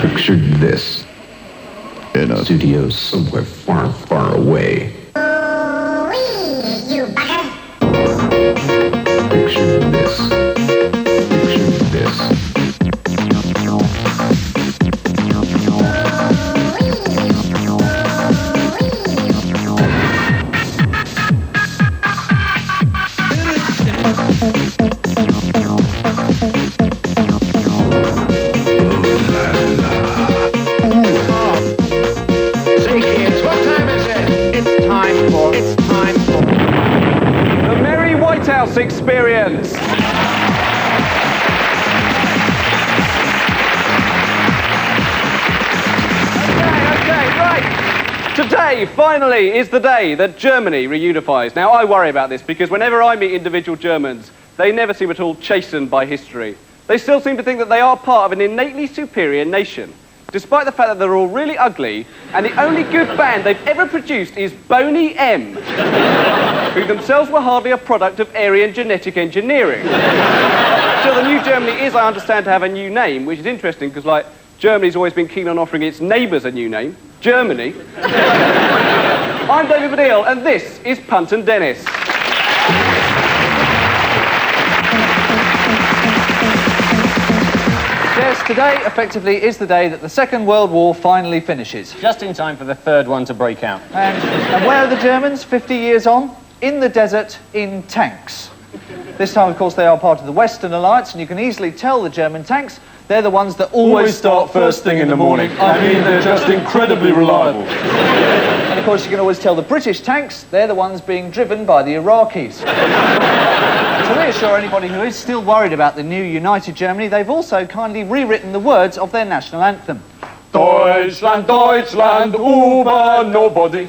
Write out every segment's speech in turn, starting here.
Picture this in a studio somewhere far, far away. You bugger! Picture this. Picture this. The Mary Whitehouse Experience. Okay, right. Today, finally, is the day that Germany reunifies. Now, I worry about this because whenever I meet individual Germans, they never seem at all chastened by history. They still seem to think that they are part of an innately superior nation, despite the fact that they're all really ugly, and the only good band they've ever produced is Boney M, who themselves were hardly a product of Aryan genetic engineering. Still, the new Germany is, I understand, to have a new name, which is interesting, because, like, Germany's always been keen on offering its neighbours a new name, Germany. I'm David Baddiel, and this is Punt and Dennis. Yes, today, effectively, is the day that the Second World War finally finishes. Just in time for the third one to break out. And where are the Germans 50 years on? In the desert, in tanks. This time, of course, they are part of the Western Alliance, and you can easily tell the German tanks, they're the ones that always start first thing in the morning. I mean, they're just incredibly reliable. And, of course, you can always tell the British tanks, they're the ones being driven by the Iraqis. To reassure anybody who is still worried about the new united Germany, they've also kindly rewritten the words of their national anthem. Deutschland, Deutschland, über nobody.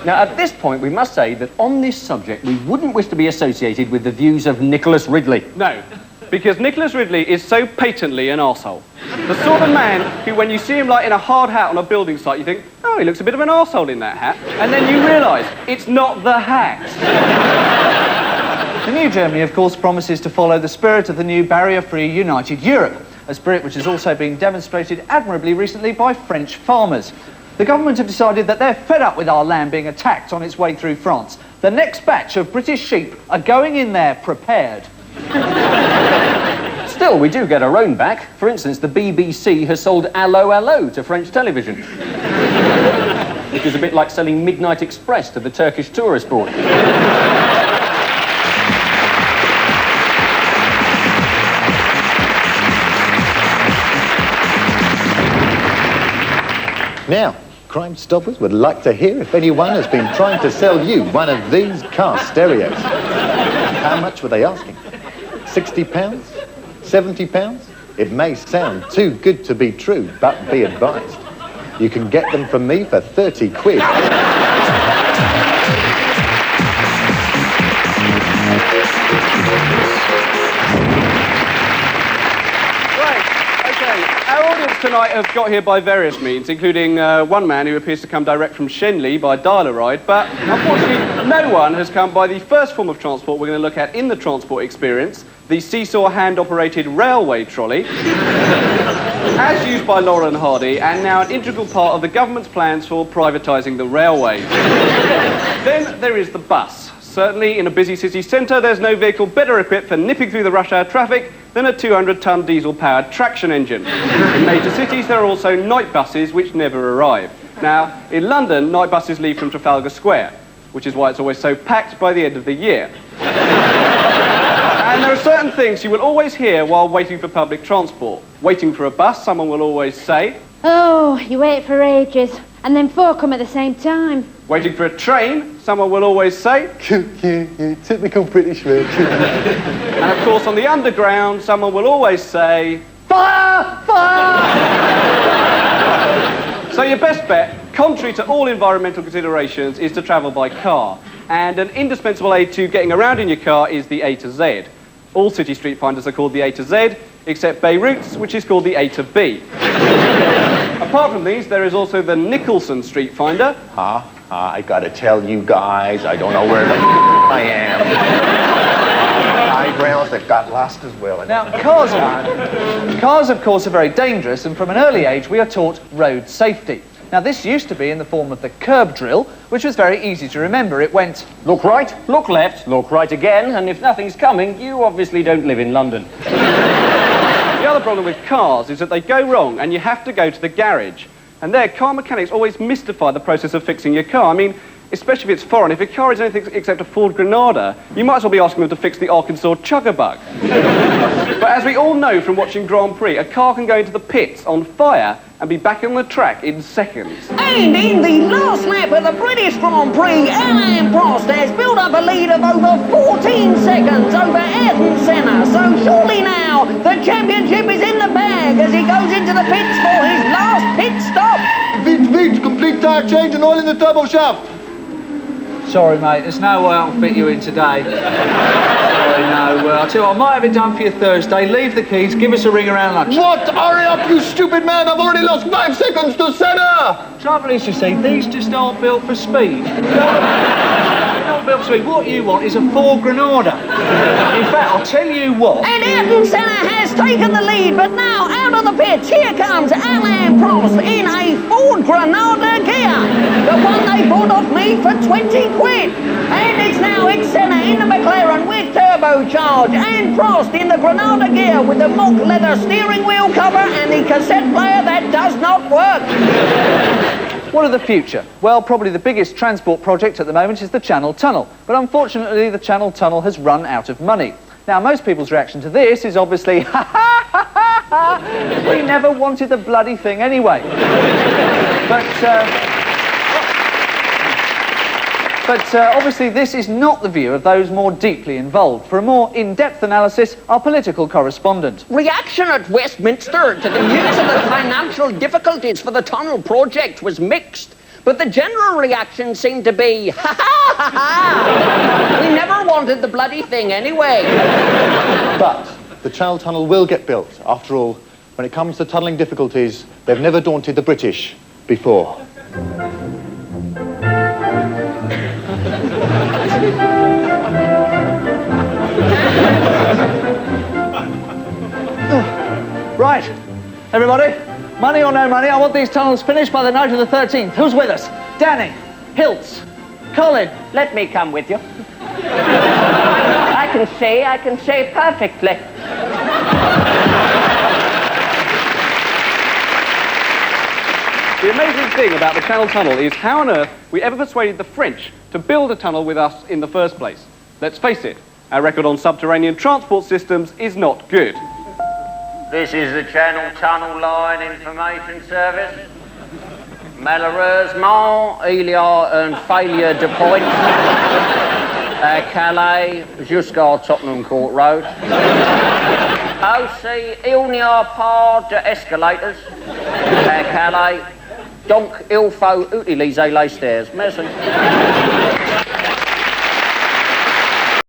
Now, at this point, we must say that on this subject, we wouldn't wish to be associated with the views of Nicholas Ridley. No, because Nicholas Ridley is so patently an arsehole. The sort of man who, when you see him like in a hard hat on a building site, you think, oh, he looks a bit of an arsehole in that hat. And then you realise it's not the hat. The new Germany, of course, promises to follow the spirit of the new barrier-free united Europe, a spirit which has also been demonstrated admirably recently by French farmers. The government have decided that they're fed up with our land being attacked on its way through France. The next batch of British sheep are going in there prepared. Still, we do get our own back. For instance, the BBC has sold Allo Allo to French television. Which is a bit like selling Midnight Express to the Turkish tourist board. Now, Crimestoppers would like to hear if anyone has been trying to sell you one of these car stereos. How much were they asking? £60? £70? It may sound too good to be true, but be advised. You can get them from me for 30 quid. Tonight have got here by various means, including one man who appears to come direct from Shenley by dial-a-ride, but unfortunately no one has come by the first form of transport we're going to look at in the transport experience, the seesaw hand-operated railway trolley, as used by Laura and Hardy, and now an integral part of the government's plans for privatising the railways. Then there is the bus. Certainly, in a busy city centre, there's no vehicle better equipped for nipping through the rush hour traffic than a 200-ton diesel-powered traction engine. In major cities, there are also night buses which never arrive. Now, in London, night buses leave from Trafalgar Square, which is why it's always so packed by the end of the year. And there are certain things you will always hear while waiting for public transport. Waiting for a bus, someone will always say, Oh, you wait for ages, and then 4 come at the same time. Waiting for a train, someone will always say, Yeah, typical British man. And of course, on the underground, someone will always say, Fire! Fire! So your best bet, contrary to all environmental considerations, is to travel by car. And an indispensable aid to getting around in your car is the A to Z. All city street finders are called the A to Z, except Beirut's, which is called the A to B. Apart from these, there is also the Nicholson street finder. I gotta tell you guys, I don't know where the I am. high grounds that got lost as well. Now, cars, of course, are very dangerous, and from an early age we are taught road safety. Now, this used to be in the form of the curb drill, which was very easy to remember. It went, Look right, look left, look right again, and if nothing's coming, you obviously don't live in London. The other problem with cars is that they go wrong and you have to go to the garage. And there, car mechanics always mystify the process of fixing your car. I mean, especially if it's foreign. If your car is anything except a Ford Grenada, you might as well be asking them to fix the Arkansas Chugga-Bug. But as we all know from watching Grand Prix, a car can go into the pits on fire and be back on the track in seconds. And in the last lap of the British Grand Prix, Alain Prost has built up a lead of over 14 seconds over Ayrton Senna. So surely now the championship is in the bag as he goes into the pits for his last pit stop. Vite, complete tyre change and oil in the turbo shaft. sorry, mate, there's no way I'll fit you in today. Sorry, no. I'll tell you what, I might have it done for you Thursday. Leave the keys, give us a ring around lunch. What? Hurry up, you stupid man! I've already lost 5 seconds to Senna! Trouble is, you see, these just aren't built for speed. Not built for speed. What you want is a Ford Grenada. In fact, I'll tell you what. And Ayrton Senna has taken the lead, but now out of the pits, here comes Alain Prost in a Ford Grenada gear. The one they bought off me for 20 quid. And it's Senna in the McLaren with turbocharge, and Prost in the Grenada gear with the mock leather steering wheel cover and the cassette player that does not work. What of the future? Well, probably the biggest transport project at the moment is the Channel Tunnel. But unfortunately, the Channel Tunnel has run out of money. Now, most people's reaction to this is obviously, ha ha ha ha ha! We never wanted the bloody thing anyway. But obviously this is not the view of those more deeply involved. For a more in-depth analysis, our political correspondent. Reaction at Westminster to the news of the financial difficulties for the tunnel project was mixed, but the general reaction seemed to be, ha ha ha ha! We never wanted the bloody thing anyway. But the Channel Tunnel will get built. After all, when it comes to tunnelling difficulties, they've never daunted the British before. Right, everybody, money or no money, I want these tunnels finished by the night of the 13th. Who's with us? Danny, Hiltz, Colin. Let me come with you. I can say perfectly. The amazing thing about the Channel Tunnel is how on earth we ever persuaded the French to build a tunnel with us in the first place. Let's face it, our record on subterranean transport systems is not good. This is the Channel Tunnel Line Information Service. Malheureusement, il y a un failure de point à Calais jusqu'à Tottenham Court Road. Aussi, il n'y a pas d'escalators à Calais, donc il faut utiliser les stairs. Merci.